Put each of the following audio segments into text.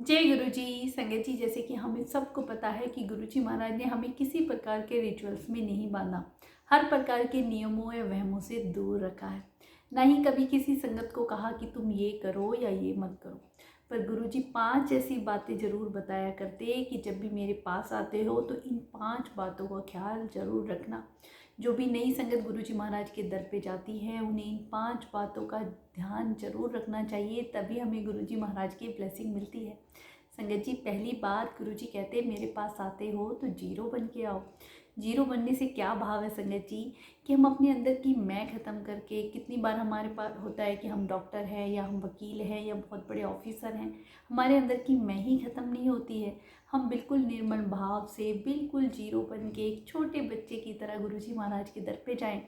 जय गुरु जी। संगत जी, जैसे कि हमें सबको पता है कि गुरु जी महाराज ने हमें किसी प्रकार के रिचुअल्स में नहीं बांधा, हर प्रकार के नियमों या वहमों से दूर रखा है। ना ही कभी किसी संगत को कहा कि तुम ये करो या ये मत करो। पर गुरु जी 5 ऐसी बातें ज़रूर बताया करते कि जब भी मेरे पास आते हो तो इन 5 बातों का ख्याल ज़रूर रखना। जो भी नई संगत गुरु जी महाराज के दर पे जाती है उन्हें इन 5 बातों का ध्यान जरूर रखना चाहिए, तभी हमें गुरु जी महाराज की ब्लेसिंग मिलती है। संगत जी, पहली बात गुरु जी कहते मेरे पास आते हो तो जीरो बन के आओ। जीरो बनने से क्या भाव है संगत जी, कि हम अपने अंदर की मैं ख़त्म करके, कितनी बार हमारे पास होता है कि हम डॉक्टर हैं या हम वकील हैं या बहुत बड़े ऑफिसर हैं, हमारे अंदर की मैं ही ख़त्म नहीं होती है। हम बिल्कुल निर्मल भाव से, बिल्कुल जीरो बन के एक छोटे बच्चे की तरह गुरु जी महाराज के दर पे जाएं।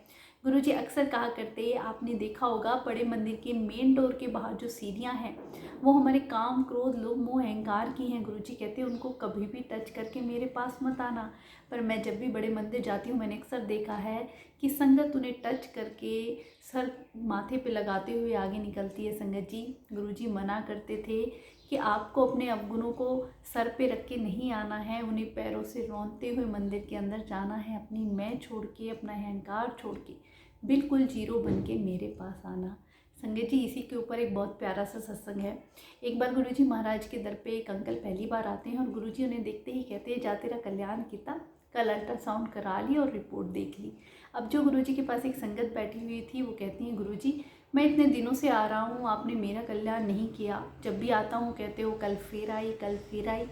गुरु जी अक्सर कहा करते, आपने देखा होगा बड़े मंदिर के मेन डोर के बाहर जो सीढ़ियाँ हैं वो हमारे काम, क्रोध, लोभ, मोह, अहंकार की हैं। गुरु जी कहते हैं उनको कभी भी टच करके मेरे पास मत आना। पर मैं जब भी बड़े मंदिर जाती हूँ मैंने अक्सर देखा है कि संगत उन्हें टच करके सर माथे पे लगाते हुए आगे निकलती है। संगत जी, गुरु जी मना करते थे कि आपको अपने अवगुणों को सर पे रख के नहीं आना है, उन्हें पैरों से रौंदते हुए मंदिर के अंदर जाना है। अपनी मैं छोड़ के, अपना अहंकार छोड़ के बिल्कुल जीरो बन के मेरे पास आना। संगत जी, इसी के ऊपर एक बहुत प्यारा सा सत्संग है। एक बार गुरु जी महाराज के दर पे एक अंकल पहली बार आते हैं और गुरु जी उन्हें देखते ही कहते हैं, जा तेरा कल्याण किता, कल अल्ट्रासाउंड करा ली और रिपोर्ट देख ली। अब जो गुरु जी के पास एक संगत बैठी हुई थी वो कहती हैं, गुरु जी मैं इतने दिनों से आ रहा हूँ, आपने मेरा कल्याण नहीं किया। जब भी आता हूँ कहते हो कल फिर आई, कल फिर आई।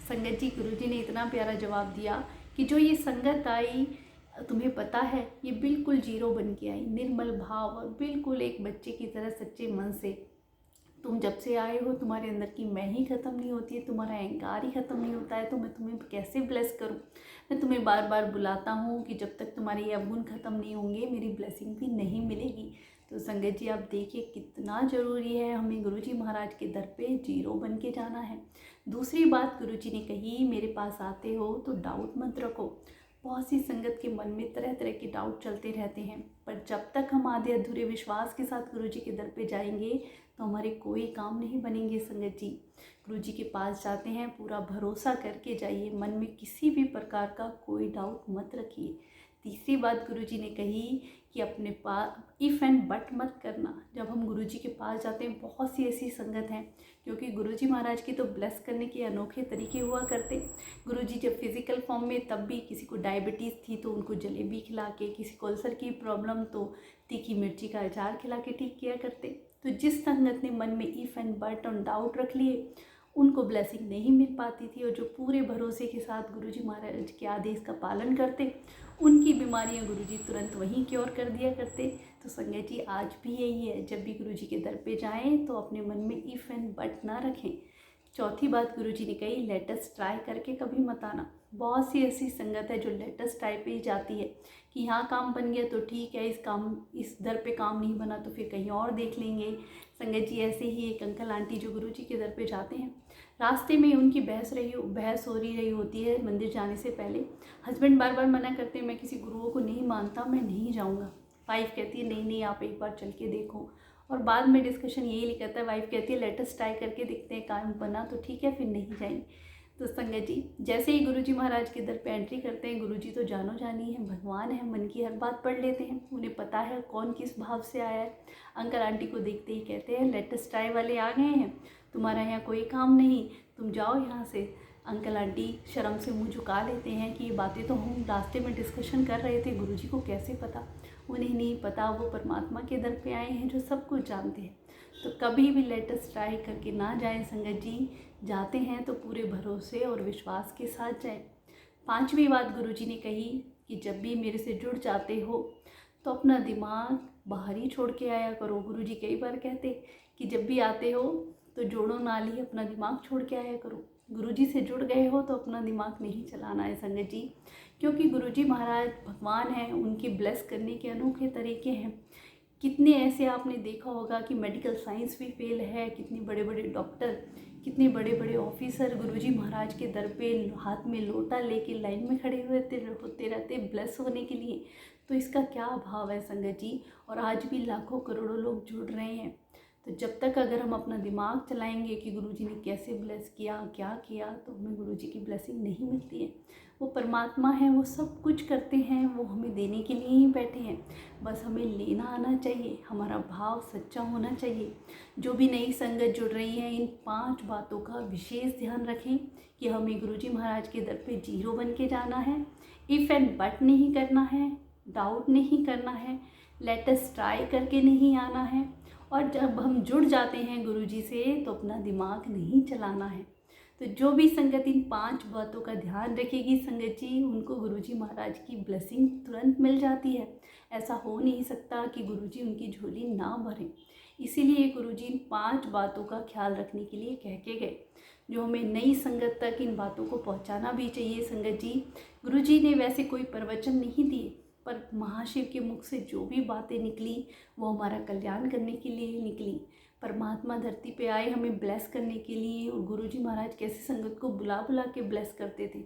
संगत जी, गुरु जी ने इतना प्यारा जवाब दिया कि जो ये संगत आई, तुम्हें पता है, ये बिल्कुल जीरो बन के आई, निर्मल भाव और बिल्कुल एक बच्चे की तरह सच्चे मन से। तुम जब से आए हो तुम्हारे अंदर की मैं ही ख़त्म नहीं होती है, तुम्हारा अहंकार ही ख़त्म नहीं होता है, तो मैं तुम्हें कैसे ब्लेस करूं। मैं तुम्हें बार बार बुलाता हूं कि जब तक तुम्हारे ये अवगुण ख़त्म नहीं होंगे मेरी ब्लेसिंग भी नहीं मिलेगी। तो संगत जी, आप देखिए कितना ज़रूरी है, हमें गुरु जी महाराज के दर पे जीरो बन के जाना है। दूसरी बात गुरु जी ने कही, मेरे पास आते हो तो डाउट मत रखो। बहुत सी संगत के मन में तरह तरह के डाउट चलते रहते हैं, पर जब तक हम आधे अधूरे विश्वास के साथ गुरु जी के दर पे जाएंगे तो हमारे कोई काम नहीं बनेंगे। संगत जी, गुरु जी के पास जाते हैं पूरा भरोसा करके जाइए, मन में किसी भी प्रकार का कोई डाउट मत रखिए। तीसरी बात गुरु जी ने कही कि अपने पास इफ़ एंड बट मत करना। जब हम गुरु जी के पास जाते हैं, बहुत सी ऐसी संगत हैं क्योंकि गुरु जी महाराज की तो ब्लेस करने के अनोखे तरीके हुआ करते। गुरु जी जब फिजिकल फॉर्म में, तब भी किसी को डायबिटीज़ थी तो उनको जलेबी खिला के, किसी को अल्सर की प्रॉब्लम तो तीखी मिर्ची का अचार खिला के ठीक किया करते। तो जिस संगत ने मन में इफ़ एंड बट और डाउट रख लिए उनको ब्लेसिंग नहीं मिल पाती थी, और जो पूरे भरोसे के साथ गुरु जी महाराज के आदेश का पालन करते उनकी बीमारियां गुरु जी तुरंत वहीं क्योर कर दिया करते। तो संगत जी, आज भी यही है, जब भी गुरु जी के दर पे जाएं तो अपने मन में इफ़ एंड बट ना रखें। चौथी बात गुरु जी ने कही, लेटेस्ट ट्राई करके कभी मत आना। बहुत सी ऐसी संगत है जो लेटेस्ट ट्राई पे ही जाती है कि यहाँ काम बन गया तो ठीक है, इस दर पे काम नहीं बना तो फिर कहीं और देख लेंगे। संगत जी, ऐसे ही एक अंकल आंटी जो गुरु जी के दर पे जाते हैं, रास्ते में उनकी बहस हो रही होती है मंदिर जाने से पहले। हस्बैंड बार बार मना करते हैं, मैं किसी गुरुओं को नहीं मानता, मैं नहीं जाऊँगा। वाइफ कहती है नहीं नहीं, आप एक बार चल के देखो। और बाद में डिस्कशन यही लिखा है, वाइफ कहती है लेटेस्ट ट्राई करके देखते हैं, काम बना तो ठीक है, फिर नहीं जाएंगे। तो संगत जी, जैसे ही गुरु जी महाराज के दर पे एंट्री करते हैं, गुरु जी तो जानो जानी है, भगवान है, मन की हर बात पढ़ लेते हैं, उन्हें पता है कौन किस भाव से आया है। अंकल आंटी को देखते ही कहते हैं, लेटेस्ट ट्राई वाले आ गए हैं, तुम्हारा यहाँ कोई काम नहीं, तुम जाओ यहाँ से। अंकल आंटी शर्म से मुंह झुका लेते हैं कि ये बातें तो हम रास्ते में डिस्कशन कर रहे थे, गुरुजी को कैसे पता। उन्हें नहीं पता, वो परमात्मा के दर पे आए हैं जो सब कुछ जानते हैं। तो कभी भी लेटेस्ट ट्राई करके ना जाएं संगत जी, जाते हैं तो पूरे भरोसे और विश्वास के साथ जाएं। पांचवी बात गुरुजी ने कही कि जब भी मेरे से जुड़ जाते हो तो अपना दिमाग बाहर ही छोड़ के आया करो। गुरुजी कई बार कहते कि जब भी आते हो तो जोड़ो नाल ही अपना दिमाग छोड़ के आया करो। गुरुजी से जुड़ गए हो तो अपना दिमाग नहीं चलाना है संगत जी, क्योंकि गुरुजी महाराज भगवान हैं, उनके ब्लेस करने के अनोखे तरीके हैं। कितने ऐसे आपने देखा होगा कि मेडिकल साइंस भी फेल है, कितने बड़े बड़े डॉक्टर, कितने बड़े बड़े ऑफिसर गुरुजी महाराज के दर पे हाथ में लोटा लेके लाइन में खड़े होते रहते ब्लेस होने के लिए। तो इसका क्या भाव है संगत जी, और आज भी लाखों करोड़ों लोग जुड़ रहे हैं। तो जब तक अगर हम अपना दिमाग चलाएंगे कि गुरुजी ने कैसे ब्लेस किया, क्या किया, तो हमें गुरुजी की ब्लेसिंग नहीं मिलती है। वो परमात्मा है, वो सब कुछ करते हैं, वो हमें देने के लिए ही बैठे हैं। बस हमें लेना आना चाहिए, हमारा भाव सच्चा होना चाहिए। जो भी नई संगत जुड़ रही है, इन 5 बातों का विशेष ध्यान रखें कि हमें गुरुजी महाराज के दर पे जीरो बन के जाना है। इफ़ एंड बट नहीं करना है, डाउट नहीं करना है, लेट अस ट्राई करके नहीं आना है। और जब हम जुड़ जाते हैं गुरुजी से तो अपना दिमाग नहीं चलाना है। तो जो भी संगत इन 5 बातों का ध्यान रखेगी संगत जी, उनको गुरुजी महाराज की ब्लेसिंग तुरंत मिल जाती है। ऐसा हो नहीं सकता कि गुरुजी उनकी झोली ना भरें। इसीलिए गुरुजी इन 5 बातों का ख्याल रखने के लिए कह के गए, जो हमें नई संगत तक इन बातों को पहुंचाना भी चाहिए। संगत जी, गुरुजी ने वैसे कोई प्रवचन नहीं दिए, पर महाशिव के मुख से जो भी बातें निकली वो हमारा कल्याण करने के लिए निकली। परमात्मा धरती पे आए हमें ब्लेस करने के लिए, और गुरुजी महाराज कैसे संगत को बुला बुला के ब्लेस करते थे।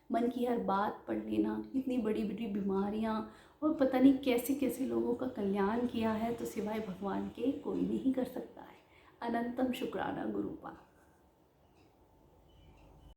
मन की हर बात पढ़ लेना, इतनी बड़ी बड़ी बीमारियां और पता नहीं कैसे कैसे लोगों का कल्याण किया है, तो सिवाय भगवान के कोई नहीं कर सकता है। अनंतम शुक्राना गुरुपा।